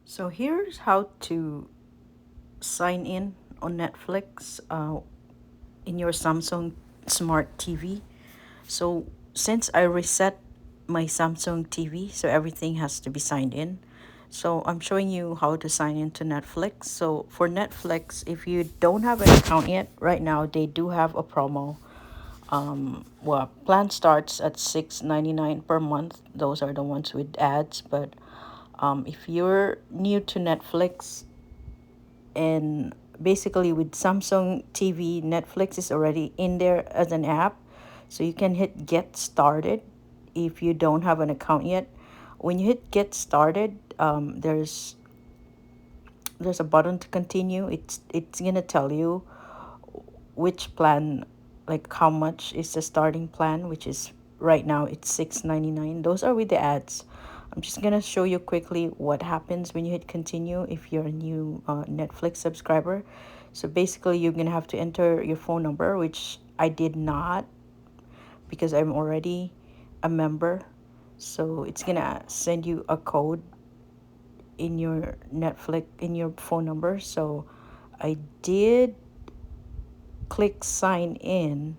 So here's how to sign in on Netflix in your Samsung Smart TV. So since I reset my Samsung TV, so everything has to be signed in. So I'm showing you how to sign into Netflix. So for Netflix, if you don't have an account yet, right now they do have a promo. Well, plan starts at 6.99 per month. Those are the ones with ads. But if you're new to Netflix, and basically with Samsung TV, Netflix is already in there as an app, so you can hit get started if you don't have an account yet. When you hit get started, there's a button to continue. It's gonna tell you which plan, like how much is the starting plan, which is right now it's 6.99. Those are with the ads. I'm just gonna show you quickly what happens when you hit continue if you're a new Netflix subscriber. So basically you're gonna have to enter your phone number, which I did not because I'm already a member. So it's gonna send you a code in your Netflix in your phone number. So I did click sign in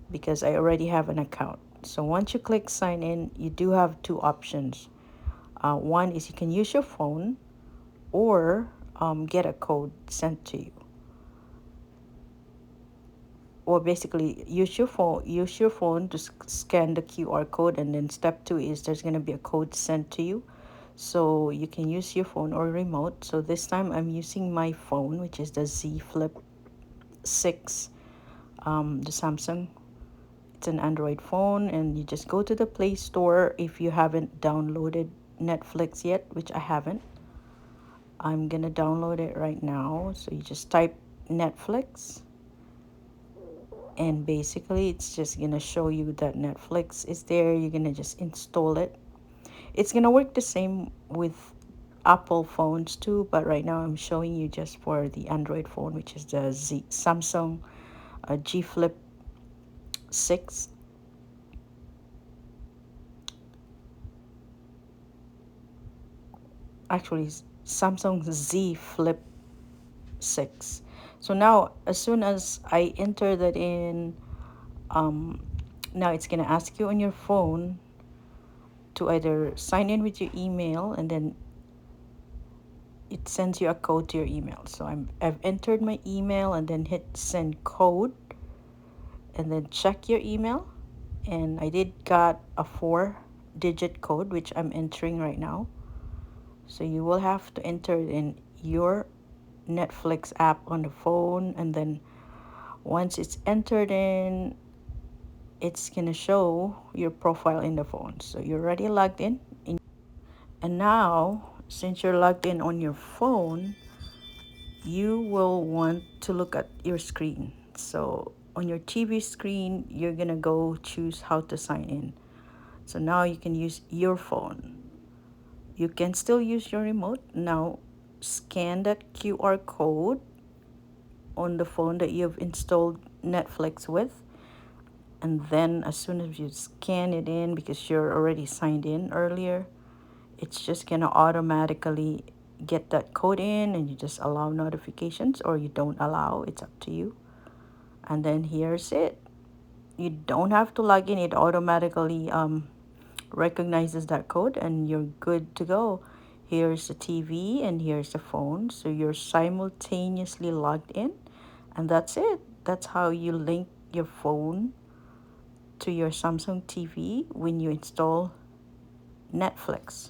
because I already have an account. So once you click sign in, you do have two options. One is you can use your phone or get a code sent to you. Or basically use your phone to scan the QR code, and then step two is there's going to be a code sent to you. So you can use your phone or remote. So this time I'm using my phone, which is the Zflip6, the Samsung. It's an Android phone, and you just go to the Play Store if you haven't downloaded Netflix yet, which I haven't. I'm gonna download it right now. So you just type Netflix, and basically it's just gonna show you that Netflix is there. You're gonna just install it. It's gonna work the same with Apple phones too, but right now I'm showing you just for the Android phone, which is the Samsung G Flip 6. Actually, Samsung Z Flip 6. So now as soon as I enter that in, um, now it's gonna ask you on your phone to either sign in with your email, and then it sends you a code to your email. So I've entered my email and then hit send code, and then check your email, and I did got a 4-digit code which I'm entering right now. So you will have to enter in your Netflix app on the phone, and then once it's entered in, it's gonna show your profile in the phone. So you're already logged in, and now since you're logged in on your phone, you will want to look at your screen. So on your TV screen, you're gonna go choose how to sign in. So now you can use your phone. You can still use your remote. Now scan that QR code on the phone that you've installed Netflix with, and then as soon as you scan it in, because you're already signed in earlier, it's just gonna automatically get that code in, and you just allow notifications or you don't allow. It's up to you. And then here's it. You don't have to log in. It automatically recognizes that code, and you're good to go. Here's the TV and here's the phone. So you're simultaneously logged in, and that's it. That's how you link your phone to your Samsung TV when you install Netflix.